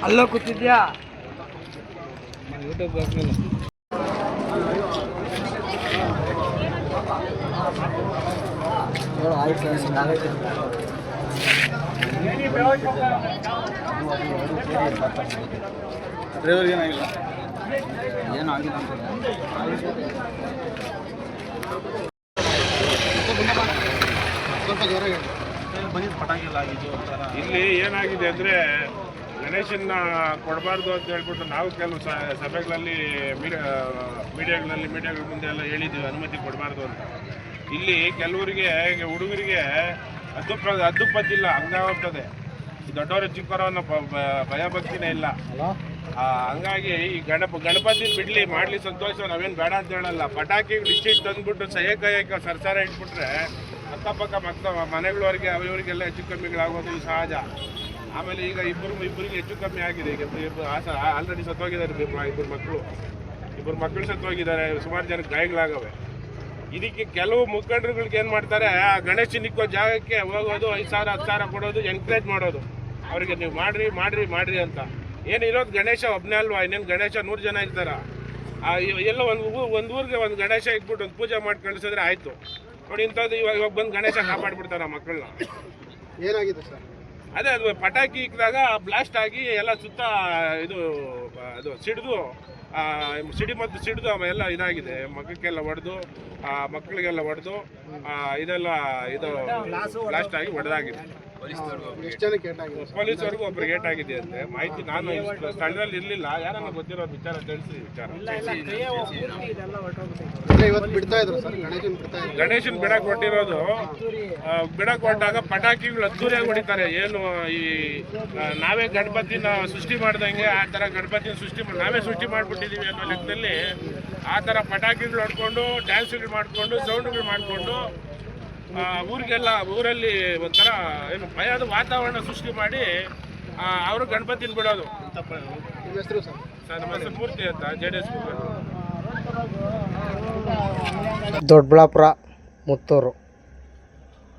ಅಲ್ಲೋ ಕೂತಿದ್ಯಾ ಯೂಟ್ಯೂಬ್ ಹಾಕ್ಮೇಲೆ ಡ್ರೈವರ್ಗೆ ಏನಾಗಿಲ್ಲ ಏನೂ ಆಗಿಲ್ಲ ಸ್ವಲ್ಪ ಜ್ವರ ಬಂದಿದ್ದು ಪಟಾಕಿ ಎಲ್ಲ ಆಗಿದ್ದು. ಇಲ್ಲಿ ಏನಾಗಿದೆ ಅಂದರೆ ಗಣೇಶನ್ನ ಕೊಡಬಾರ್ದು ಅಂತ ಹೇಳ್ಬಿಟ್ಟು ನಾವು ಕೆಲವು ಸಭೆಗಳಲ್ಲಿ ಮೀಡಿಯಾಗಳ ಮುಂದೆ ಎಲ್ಲ ಹೇಳಿದ್ದೀವಿ ಅನುಮತಿ ಕೊಡಬಾರ್ದು ಅಂತ. ಇಲ್ಲಿ ಕೆಲವರಿಗೆ ಹುಡುಗರಿಗೆ ಹದ್ದು ಪದ್ದಿಲ್ಲ ಹಂಗಾಗ್ತದೆ. ದೊಡ್ಡವರು ಚಿಕ್ಕವರು ಅನ್ನೋ ಭಯ ಭಕ್ತಿನೇ ಇಲ್ಲ. ಹಂಗಾಗಿ ಈ ಗಣಪತಿನ ಬಿಡಲಿ ಮಾಡಲಿ ಸಂತೋಷ, ನಾವೇನು ಬೇಡ ಅಂತ ಹೇಳಲ್ಲ. ಪಟಾಕಿ ಡಿಸ್ಟಿಕ್ ತಂದುಬಿಟ್ಟು ಸಹಕಾಯಕ ಸರ್ಕಾರ ಇಟ್ಬಿಟ್ರೆ ಅಕ್ಕಪಕ್ಕ ಮನೆಗಳವರೆಗೆ ಅವರಿಗೆಲ್ಲ ಹೆಚ್ಚು ಕಮ್ಮಿಗಳಾಗೋದು ಸಹಜ. ಆಮೇಲೆ ಈಗ ಇಬ್ಬರಿಗೆ ಹೆಚ್ಚು ಕಮ್ಮಿ ಆಗಿದೆ. ಈಗ ಆಲ್ರೆಡಿ ಸತ್ತೋಗಿದ್ದಾರೆ ಇಬ್ಬರು ಮಕ್ಕಳು ಸತ್ತೋಗಿದ್ದಾರೆ. ಸುಮಾರು ಜನಕ್ಕೆ ಗಾಯಗಳಾಗವೆ. ಇದಕ್ಕೆ ಕೆಲವು ಮುಖಂಡರುಗಳಿಗೆ ಏನು ಮಾಡ್ತಾರೆ, ಆ ಗಣೇಶ ನಿಕ್ಕೋ ಜಾಗಕ್ಕೆ ಹೋಗೋದು, 5,000 10,000 ಕೊಡೋದು, ಎನ್ಕರೇಜ್ ಮಾಡೋದು ಅವರಿಗೆ. ನೀವು ಮಾಡ್ರಿ ಅಂತ. ಏನಿರೋದು ಗಣೇಶ ಒಬ್ಬನೇ ಅಲ್ವಾ, ಇನ್ನೇನು ಗಣೇಶ 100 ಜನ ಇರ್ತಾರ. ಎಲ್ಲ ಒಂದು ಊರಿಗೆ ಒಂದು ಗಣೇಶ ಇಟ್ಬಿಟ್ಟು ಒಂದು ಪೂಜೆ ಮಾಡಿ ಕಳಿಸಿದ್ರೆ ಆಯಿತು. ನೋಡಿ ಇಂಥದ್ದು ಇವಾಗ ಬಂದು ಗಣೇಶ ಕಾಪಾಡ್ಬಿಡ್ತಾರೆ ಆ ಮಕ್ಕಳನ್ನ. ಏನಾಗಿದೆ ಸರ್? ಅದೇ ಅದು ಪಟಾಕಿ ಇಕ್ಕಿದಾಗ ಬ್ಲಾಸ್ಟ್ ಆಗಿ ಎಲ್ಲ ಸುತ್ತ ಇದು ಸಿಡಿದು ಎಲ್ಲ ಇದಾಗಿದೆ. ಮಗಕ್ಕೆಲ್ಲ ಹೊಡೆದು ಮಕ್ಕಳಿಗೆಲ್ಲ ಹೊಡೆದು ಇದೆಲ್ಲ ಇದು ಬ್ಲಾಸ್ಟ್ ಆಗಿ ಹೊಡೆದಾಗಿದೆ. ಪೊಲೀಸರಿಗೂ ಒಬ್ರಿಗೆ ಏಟಾಗಿದೆ ಅಂತೆ ಮಾಹಿತಿ. ನಾನು ಸ್ಥಳದಲ್ಲಿ ಇರಲಿಲ್ಲ, ಯಾರನ್ನ ಗೊತ್ತಿರೋ ವಿಚಾರ ತಿಳಿಸಿ ಗಣೇಶನ್ ಬಿಡಕ್ಕೆ ಹೊಟ್ಟಿರೋದು. ಬಿಡಕ್ಕೆ ಹೊಟ್ಟಾಗ ಪಟಾಕಿಗಳು ಅದ್ದೂರಿಯಾಗಿ ಹೊಡಿತಾರೆ. ಏನು ಈ ನಾವೇ ಗಣಪತಿನ ಸೃಷ್ಟಿ ಮಾಡ್ದಂಗೆ ಆ ಥರ ಗಣಪತಿನ ನಾವೇ ಸೃಷ್ಟಿ ಮಾಡಿಬಿಟ್ಟಿದ್ದೀವಿ ಅನ್ನೋ ಲೆಕ್ಕದಲ್ಲಿ ಆ ಥರ ಪಟಾಕಿಗಳು ಹೊಡ್ಕೊಂಡು ಡ್ಯಾನ್ಸ್ಗಳು ಮಾಡಿಕೊಂಡು ಸೌಂಡ್ಗಳು ಮಾಡಿಕೊಂಡು ಊರಲ್ಲಿ ಒಂಥರ ಏನು ಭಯದ ವಾತಾವರಣ ಸೃಷ್ಟಿ ಮಾಡಿ ಅವರು ಗಣಪತಿನ ಬಿಡೋದು. ಸರ್ ನಮ್ಮ ಹೆಸರು ಮೂರ್ತಿ ಅಂತ, JDS. ದೊಡ್ಡಬಳ್ಳಾಪುರ, ಮುತ್ತೂರು.